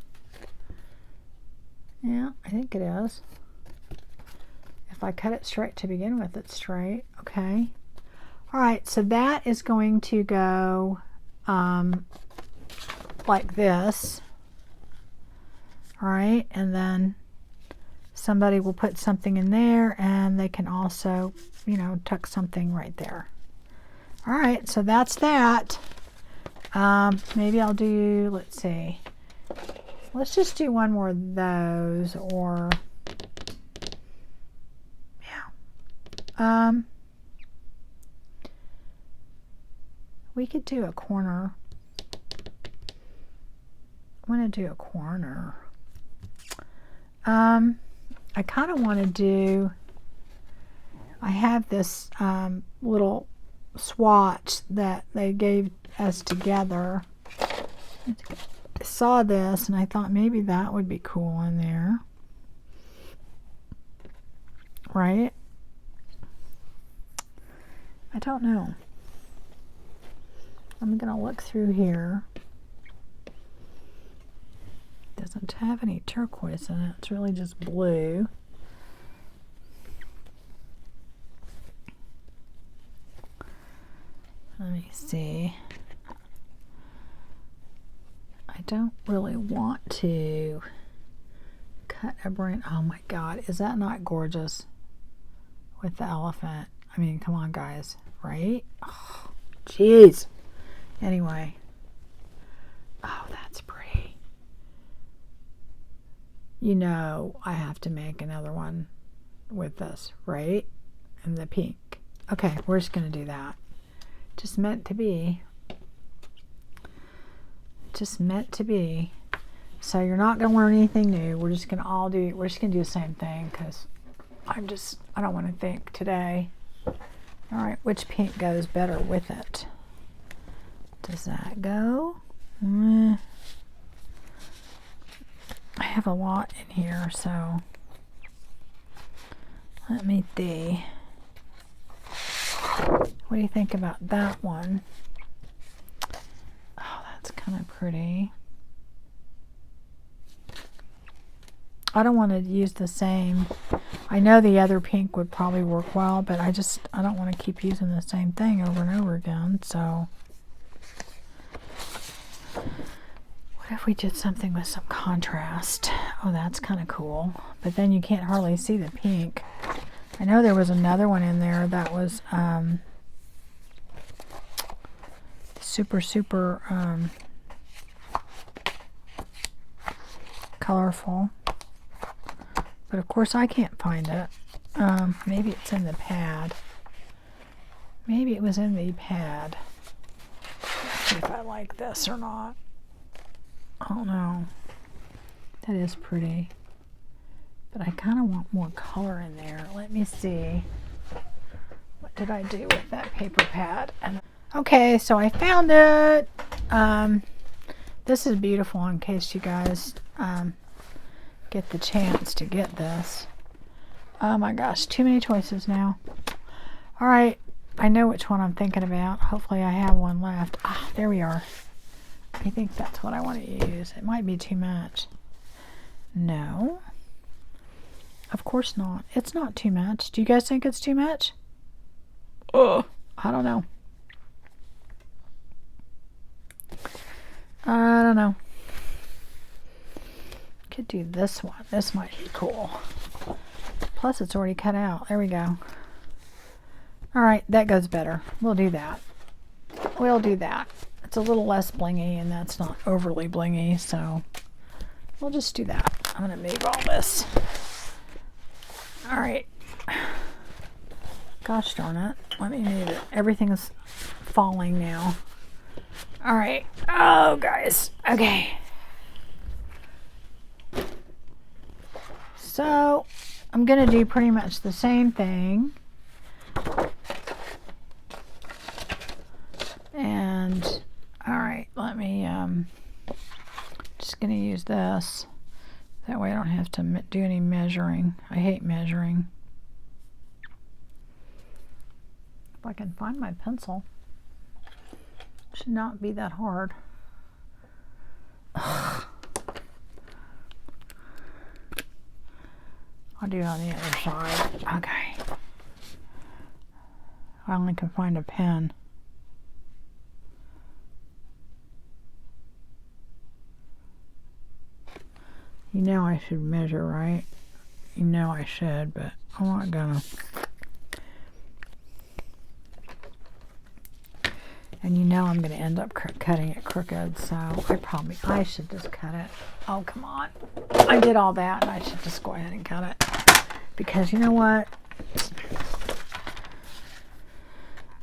Yeah, I think it is. If I cut it straight to begin with, it's straight. Okay. All right, so that is going to go like this. All right, and then somebody will put something in there, and they can also, you know, tuck something right there. All right, so that's that. Maybe I'll do, let's see. Let's just do one more of those, or, yeah. We could do a corner. I want to do a corner. I kind of want to do, I have this little swatch that they gave us together. I saw this and I thought maybe that would be cool in there. Right? I don't know. I'm going to look through here. Doesn't have any turquoise in it. It's really just blue. Let me see. I don't really want to cut a branch. Oh my God, is that not gorgeous? With the elephant. I mean, come on, guys, right? Oh, jeez. Anyway. Oh, that's pretty. You know I have to make another one with this, right? And the pink. Okay, we're just going to do that. Just meant to be. Just meant to be. So you're not going to learn anything new. We're just going to we're just going to do the same thing because I don't want to think today. All right, which pink goes better with it? Does that go? I have a lot in here, so let me see. What do you think about that one? Oh, that's kind of pretty. I don't want to use the same. I know the other pink would probably work well, but I don't want to keep using the same thing over and over again, so what if we did something with some contrast? Oh, that's kind of cool. But then you can't hardly see the pink. I know there was another one in there that was super colorful. But of course I can't find it. Maybe it's in the pad. Maybe it was in the pad. Let's see if I like this or not. Oh no. That is pretty. But I kind of want more color in there. Let me see. What did I do with that paper pad? Okay, so I found it. This is beautiful in case you guys get the chance to get this. Oh my gosh, too many choices now. All right, I know which one I'm thinking about. Hopefully I have one left. Ah, there we are. I think that's what I want to use. It might be too much. No. Of course not. It's not too much. Do you guys think it's too much? Ugh. I don't know. I don't know. Could do this one. This might be cool. Plus it's already cut out. There we go. All right, that goes better. We'll do that. We'll do that. It's a little less blingy, and that's not overly blingy, so we'll just do that. I'm gonna move all this. All right. Gosh darn it. Let me move it. Everything is falling now. All right. Oh, guys. Okay. So I'm gonna do pretty much the same thing. And all right, let me just gonna use this. That way I don't have to do any measuring. I hate measuring. If I can find my pencil. Should not be that hard. Ugh. I'll do it on the other side. Okay. I only can find a pen. You know I should measure, right? You know I should, but I'm not gonna. And you know I'm gonna end up cutting it crooked, so I should just cut it. Oh, come on. I did all that, and I should just go ahead and cut it. Because you know what?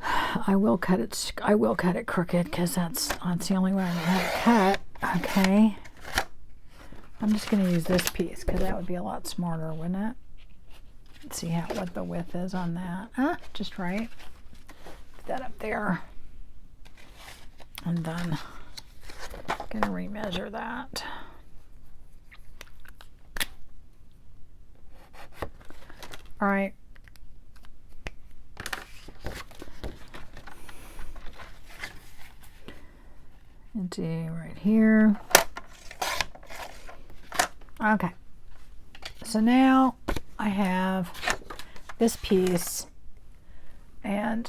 I will cut it crooked, because that's the only way I'm gonna have it cut. Okay. I'm just going to use this piece because that would be a lot smarter, wouldn't it? Let's see what the width is on that. Just right. Put that up there. And then I'm going to remeasure that. All right. And do right here. Okay, so now I have this piece, and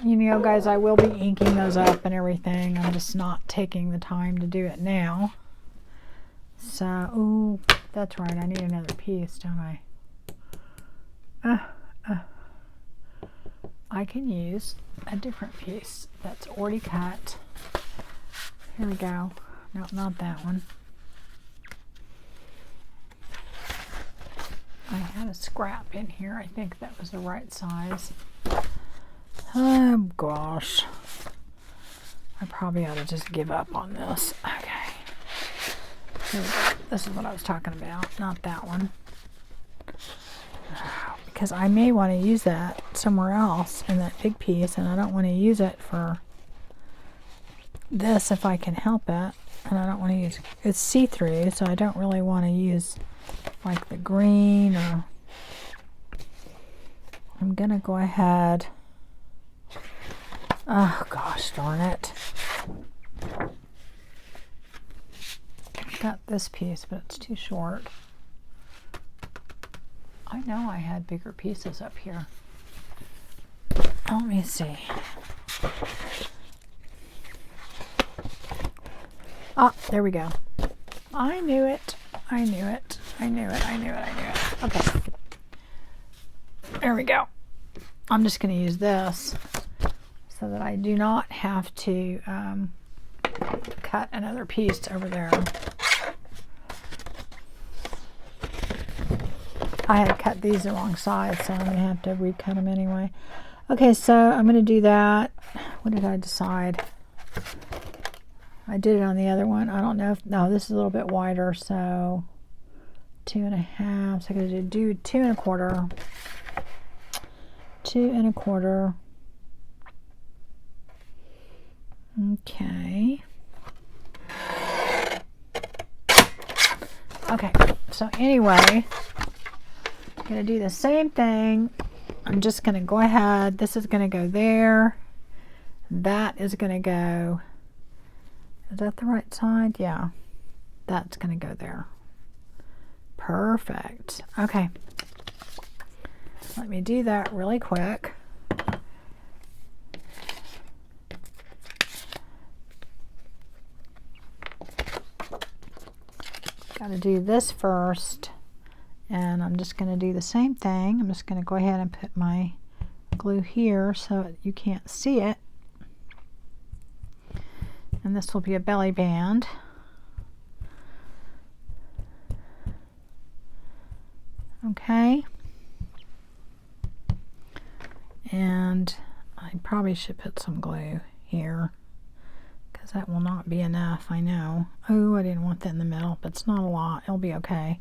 you know, guys, I will be inking those up and everything. I'm just not taking the time to do it now. So, ooh, that's right. I need another piece, don't I? I can use a different piece that's already cut. Here we go. No, not that one. I had a scrap in here. I think that was the right size. Oh gosh. I probably ought to just give up on this. Okay. Here we go. This is what I was talking about, not that one. Because I may want to use that somewhere else in that big piece, and I don't want to use it for this if I can help it. And I don't want to use it's see-through, so I don't really want to use like the green, or I'm gonna go ahead. Oh gosh darn it. I've got this piece, but it's too short. I know I had bigger pieces up here. Let me see. Ah, there we go. I knew it. I knew it. I knew it. I knew it. I knew it. Okay. There we go. I'm just going to use this so that I do not have to cut another piece over there. I had cut these the wrong side, so I'm going to have to recut them anyway. Okay, so I'm going to do that. What did I decide? I did it on the other one. I don't know if, no, this is a little bit wider, so 2.5. So I'm going to do 2 1/4. 2 1/4. Okay. Okay, so anyway, I'm going to do the same thing. I'm just going to go ahead. This is going to go there. That is going to go. Is that the right side? Yeah. That's going to go there. Perfect. Okay. Let me do that really quick. Got to do this first, and I'm just going to do the same thing. I'm just going to go ahead and put my glue here so you can't see it. And this will be a belly band. Okay. And I probably should put some glue here, because that will not be enough, I know. Oh, I didn't want that in the middle, but it's not a lot. It'll be okay.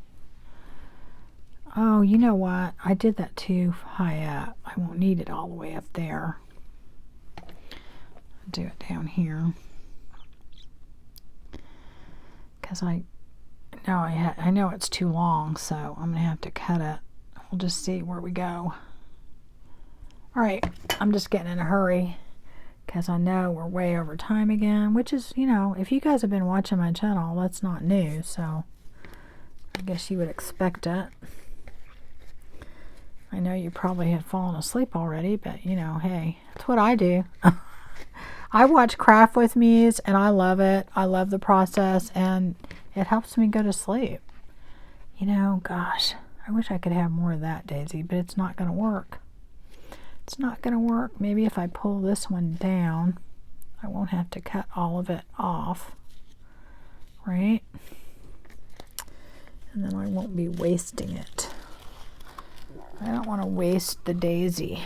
Oh, you know what? I did that too high up. I won't need it all the way up there. I'll do it down here. Because I know it's too long, so I'm going to have to cut it. We'll just see where we go. Alright, I'm just getting in a hurry because I know we're way over time again, which is, you know, if you guys have been watching my channel, that's not new, so I guess you would expect it. I know you probably had fallen asleep already, but, you know, hey, that's what I do. I watch Craft With Me's, and I love it. I love the process, and it helps me go to sleep. You know, gosh, I wish I could have more of that, Daisy, but it's not going to work. It's not going to work. Maybe if I pull this one down, I won't have to cut all of it off, right? And then I won't be wasting it. I don't want to waste the daisy.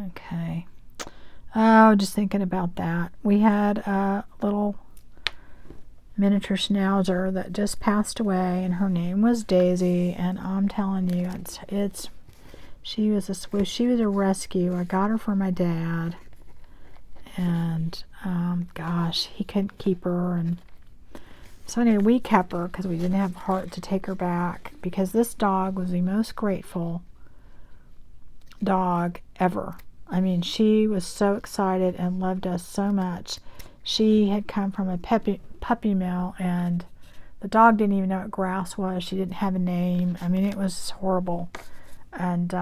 Okay. Oh, just thinking about that. We had a little miniature schnauzer that just passed away, and her name was Daisy, and I'm telling you, she was a rescue. I got her for my dad, and gosh, he couldn't keep her, and so anyway, we kept her because we didn't have the heart to take her back, because this dog was the most grateful dog ever. I mean, she was so excited and loved us so much. She had come from a puppy mill, and the dog didn't even know what grass was. She didn't have a name. I mean, it was horrible. And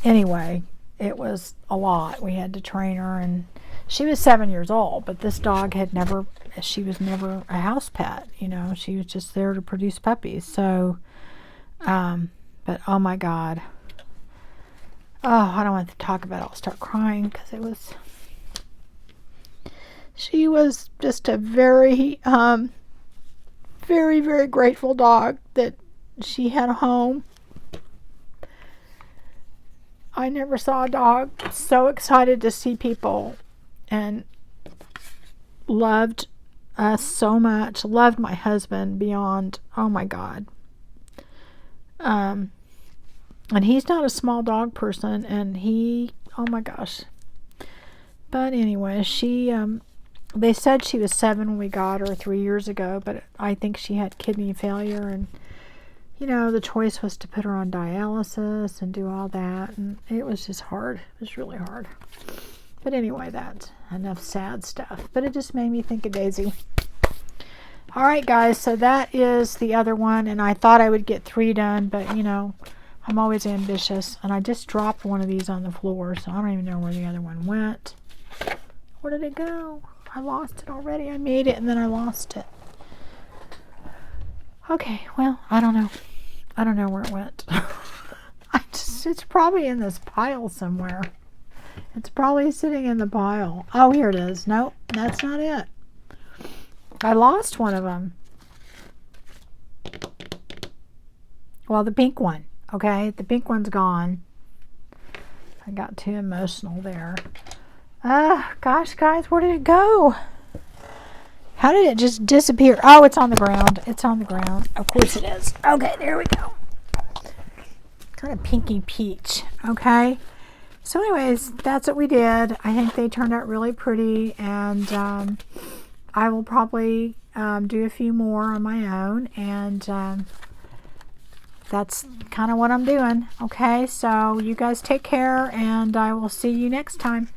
anyway, it was a lot. We had to train her, and she was 7 years old, but this dog she was never a house pet, you know. She was just there to produce puppies. So but oh my God. Oh, I don't want to talk about it. I'll start crying because she was just a very, very, very grateful dog that she had a home. I never saw a dog so excited to see people and loved us so much, loved my husband beyond, oh my God. And he's not a small dog person, and oh my gosh. But anyway, they said she was 7 when we got her 3 years ago, but I think she had kidney failure, and, you know, the choice was to put her on dialysis and do all that, and it was just hard. It was really hard. But anyway, that's enough sad stuff. But it just made me think of Daisy. Alright guys, so that is the other one, and I thought I would get 3 done, but, you know, I'm always ambitious, and I just dropped one of these on the floor, so I don't even know where the other one went. Where did it go? I lost it already. I made it, and then I lost it. Okay, well, I don't know. I don't know where it went. It's probably in this pile somewhere. It's probably sitting in the pile. Oh, here it is. Nope, that's not it. I lost one of them. Well, the pink one. Okay, the pink one's gone. I got too emotional there. Gosh, guys, where did it go? How did it just disappear? Oh, it's on the ground. It's on the ground. Of course it is. Okay, there we go. Kind of pinky peach. Okay. So anyways, that's what we did. I think they turned out really pretty, and I will probably do a few more on my own, and that's kind of what I'm doing. Okay, so you guys take care, and I will see you next time.